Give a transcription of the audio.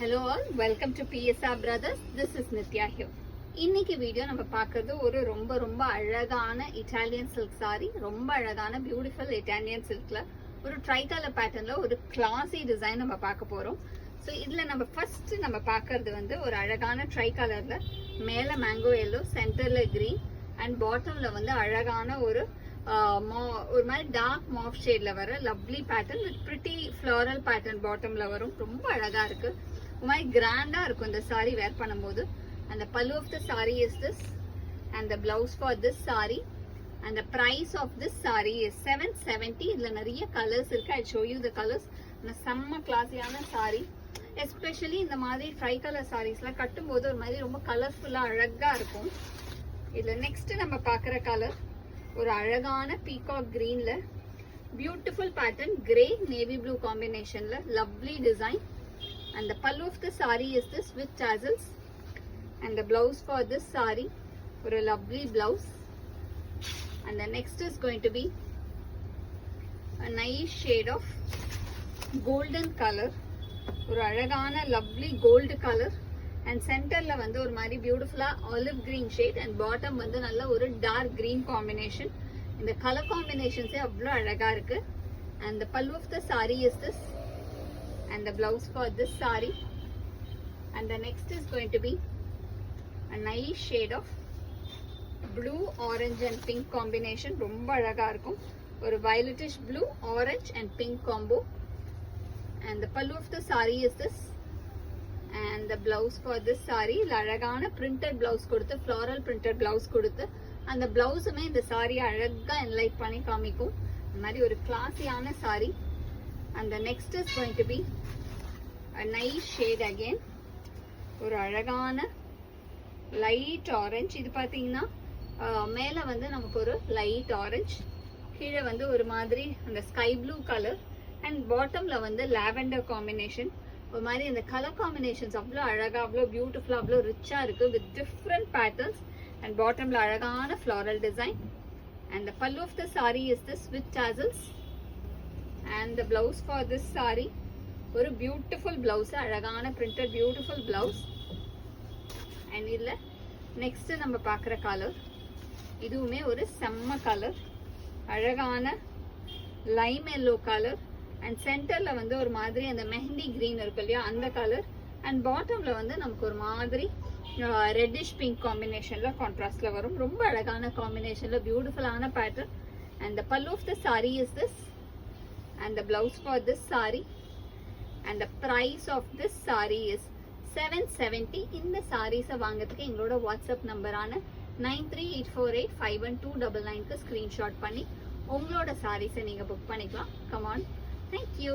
Hello all, welcome to PSR Brothers. This is Nitya here. இன்னைக்கு video நம்ம பார்க்கிறது ஒரு ரொம்ப அழகான இட்டாலியன் சில்க் சாரி. ரொம்ப அழகான பியூட்டிஃபுல் இட்டாலியன் சில்க்ல ஒரு ட்ரை கலர் பேட்டர்ன்ல ஒரு கிளாசி டிசைன் நம்ம பார்க்க போறோம். ஸோ இதுல நம்ம ஃபர்ஸ்ட் நம்ம பார்க்கறது வந்து ஒரு அழகான ட்ரை கலர்ல மேல மேங்கோ எல்லோ, சென்டர்ல கிரீன் அண்ட் பாட்டம்ல வந்து அழகான ஒரு மாதிரி டார்க் மாஃப் ஷேட்ல வர lovely pattern with pretty floral pattern பாட்டம்ல வரும். ரொம்ப அழகா இருக்கு. ஒரு மாதிரி கிராண்டா இருக்கும் இந்த சாரி வேர் பண்ணும்போது. And the pallu of the saree is this, and the blouse for this saree, and the price of this saree is 770. இதுல நிறைய கலர்ஸ் இருக்கு. I'll show you the colors. செம்ம கிளாஸியான saree, எஸ்பெஷலி இந்த மாதிரி ட்ரை கலர் சாரீஸ்லாம் கட்டும்போது ஒரு மாதிரி ரொம்ப கலர்ஃபுல்லா அழகா இருக்கும். இதுல நெக்ஸ்ட் நம்ம பார்க்குற கலர் ஒரு அழகான பீகாக் கிரீன்ல beautiful pattern grey navy blue காம்பினேஷன்ல lovely design. And the pallu of the saree is this with tassels, and the blouse for this saree or a lovely blouse. And the next is going to be a nice shade of golden color, or alagana lovely gold color, and center la vandu or mari beautiful olive green shade, and bottom vandu nalla or dark green combination. In the color combinations avlo alaga irukku. And the pallu of the saree is this, and the blouse for this saree. And the next is going to be a nice shade of blue, orange and pink combination. ரொம்ப அழகா இருக்கும். ஒரு violetish blue, orange and pink combo. And the pallu of the saree is this, and the blouse for this saree அழகான printed blouse கொடுத்து, floral printed blouse கொடுத்து, அந்த பிளவுஸுமே இந்த saree அழகா என்லைட் பண்ணி காமிக்கும். இந்த மாதிரி ஒரு கிளாஸியான saree. And the next is going to be a nice shade again, ஒரு அழகான லைட் ஆரஞ்சு. இது பார்த்தீங்கன்னா மேலே வந்து நமக்கு ஒரு லைட் ஆரஞ்சு, கீழே வந்து ஒரு மாதிரி அந்த ஸ்கை ப்ளூ கலர், அண்ட் பாட்டமில் வந்து லாவெண்டர் காம்பினேஷன். ஒரு மாதிரி அந்த கலர் காம்பினேஷன்ஸ் அவ்வளோ அழகாக, அவ்வளோ பியூட்டிஃபுல்லாக, அவ்வளோ ரிச்சாக இருக்குது வித் டிஃப்ரெண்ட் பேட்டர்ன்ஸ். அண்ட் பாட்டமில் அழகான floral design. And the pallu of the saree is this with tassels, and the blouse for this saree ஒரு பியூட்டிஃபுல் பிளவுஸ், அழகான பிரிண்டட் பியூட்டிஃபுல் பிளவுஸ். அண்ட் இதில் நெக்ஸ்ட் நம்ம பார்க்குற கலர் இதுவுமே ஒரு செம்ம கலர், அழகான லைம் எல்லோ கலர், அண்ட் சென்டரில் வந்து ஒரு மாதிரி அந்த மெஹந்தி கிரீன் இருக்கு இல்லையா அந்த கலர். அண்ட் பாட்டமில் வந்து நமக்கு ஒரு மாதிரி ரெட்டிஷ் பிங்க் காம்பினேஷனில் கான்ட்ராஸ்டில் வரும். ரொம்ப அழகான காம்பினேஷனில் பியூட்டிஃபுல்லான pattern. And the pallu of the saree is this, and the blouse for this saree, and the price of this saree is 770. இந்த சாரீஸை வாங்கிறதுக்கு எங்களோட வாட்ஸ்அப் நம்பரான 9384851299க்கு ஸ்க்ரீன்ஷாட் பண்ணி உங்களோட சாரீஸை நீங்கள் புக் பண்ணிக்கலாம். Come on, thank you.